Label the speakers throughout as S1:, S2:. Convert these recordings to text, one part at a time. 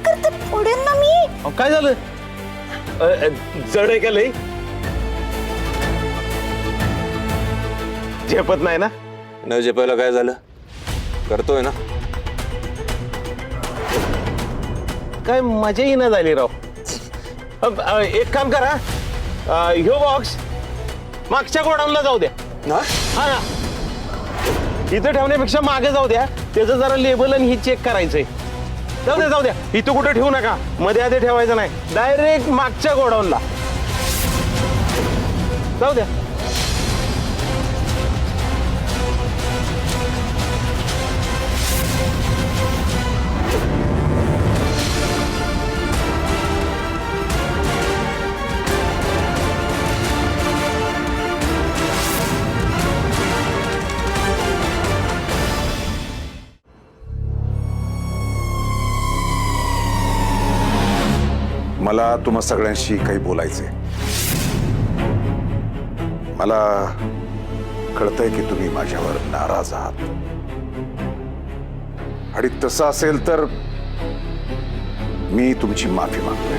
S1: करते पडेल ना मी.
S2: काय झालं? जड आहे का लई? झेपत नाही ना?
S3: न झेपायला काय झालं? करतोय ना.
S2: काय मजाही न झाली राव. एक काम करा, ह्यो बॉक्स मागच्या गोडाऊनला जाऊ द्या. हा ना, इथं ठेवण्यापेक्षा मागे जाऊ द्या. त्याचं जरा लेबल आणि ही चेक करायचंय. जाऊ द्या. इथं कुठं ठेवू नका, मध्ये आधी ठेवायचं नाही. डायरेक्ट मागच्या गोडाऊनला जाऊ द्या.
S4: मला तुम्हा सगळ्यांशी काही बोलायचंय. मला कळतंय की तुम्ही माझ्यावर नाराज आहात आणि तसं असेल तर मी तुमची माफी मागतोय.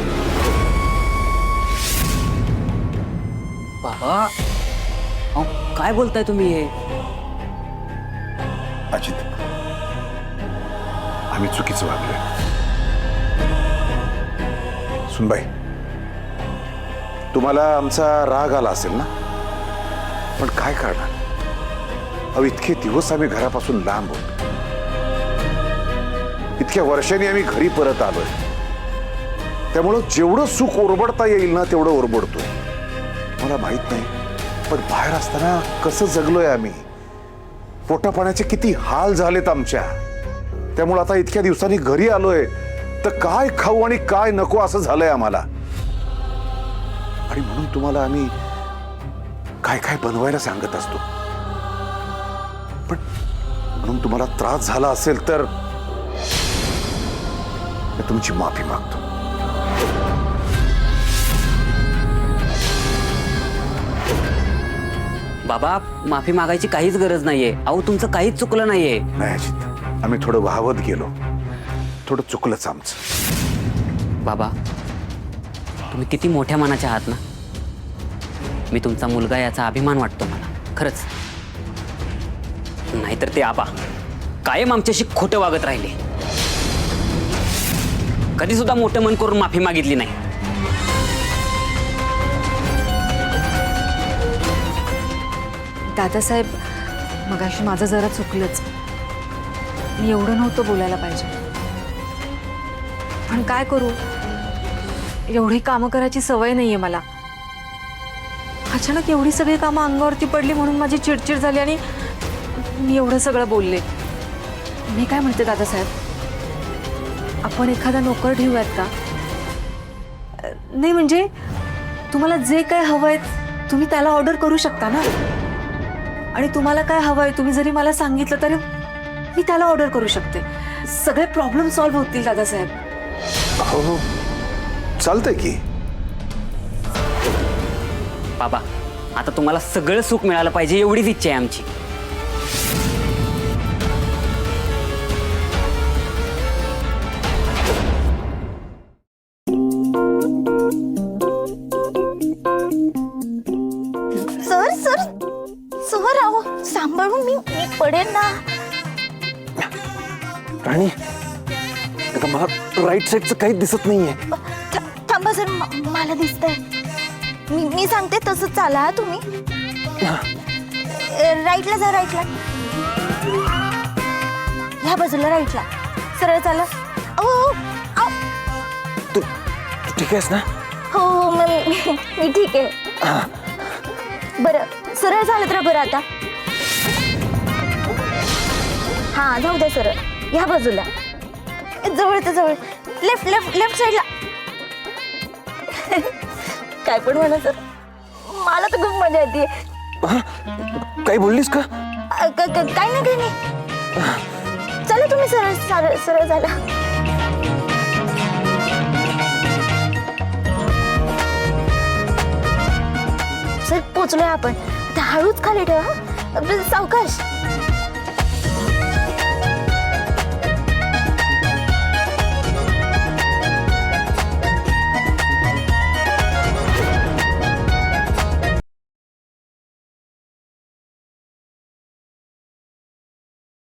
S5: बाबा अहो, काय बोलताय तुम्ही हे?
S4: अजित, आम्ही चुकीचं वागलोय. सुनबाई, तुम्हाला आमचा राग आला असेल ना, पण काय करणार? अहो, इतके दिवस आम्ही घरापासून लांब होतो. इतक्या वर्षांनी आम्ही घरी परत आलोय. त्यामुळं जेवढं सुख ओरबडता येईल ना तेवढं ओरबडतोय. मला माहित नाही, पण बाहेर असताना कसं जगलोय आम्ही. पोटापाण्याचे किती हाल झालेत आमच्या. त्यामुळे आता इतक्या दिवसांनी घरी आलोय तर काय खाऊ आणि काय नको असं झालंय आम्हाला. आणि म्हणून तुम्हाला आम्ही काय काय बनवायला सांगत असतो. पण म्हणून तुम्हाला त्रास झाला असेल तर मी तुमची माफी मागतो.
S5: बाबा माफी मागायची काहीच गरज नाहीये. अहो तुमचं काहीच चुकलं नाहीये.
S4: नाही अजित, आम्ही थोडं वाहवत गेलो. थोडं चुकलंच आमचं.
S5: बाबा तुम्ही किती मोठ्या मनाचे आहात ना. मी तुमचा मुलगा याचा अभिमान वाटतो मला खरंच. नाहीतर ते आबा कायम आमच्याशी खोटं वागत राहिले. कधी सुद्धा मोठं मन करून माफी मागितली नाही.
S6: दादासाहेब, मगाशी माझं जरा चुकलंच. मी एवढं नव्हतं बोलायला पाहिजे. पण काय करू, एवढी कामं करायची सवय नाहीये मला. अचानक एवढी सगळी कामं अंगावरती पडली म्हणून माझी चिडचिड झाली आणि मी एवढं सगळं बोलले. मी काय म्हणते दादासाहेब, आपण एखादा नोकर ठेवूयात का? नाही म्हणजे तुम्हाला जे काय हवंय तुम्ही त्याला ऑर्डर करू शकता ना. आणि तुम्हाला काय हवंय तुम्ही जरी मला सांगितलं तरी मी त्याला ऑर्डर करू शकते. सगळे प्रॉब्लेम सॉल्व्ह होतील दादासाहेब.
S4: हो, चालतंय की.
S5: बाबा आता तुम्हाला सगळं सुख मिळालं पाहिजे एवढीच इच्छा आहे आमची.
S1: सर सर सर आहो, सांभाळून मी पडेल ना.
S2: राणी, आता मला राईट साईडचं काहीच दिसत नाहीये.
S1: थांबा सर, मला दिसतंय. मी सांगते तसं चाला तुम्ही. राईटला जा, राईटला. ह्या बाजूला राईटला सरळ चाला.
S2: तू ठीक आहेस ना?
S1: हो मी ठीक आहे. बरं सरळ झालं तर बरं. आता हा जाऊ द्या सरळ. ह्या बाजूला जवळ तर जवळ. लेफ्ट लेफ्ट लेफ्ट साईडला. काय पण म्हणा सर, मला तर खूप मजा येते.
S2: काही बोललीस का?
S1: काय नाही काही नाही. चला तुम्ही सरळ सरळ सरळ झाला. सर पोचलोय आपण. आता हळूच खाली ठेवा, सावकाश.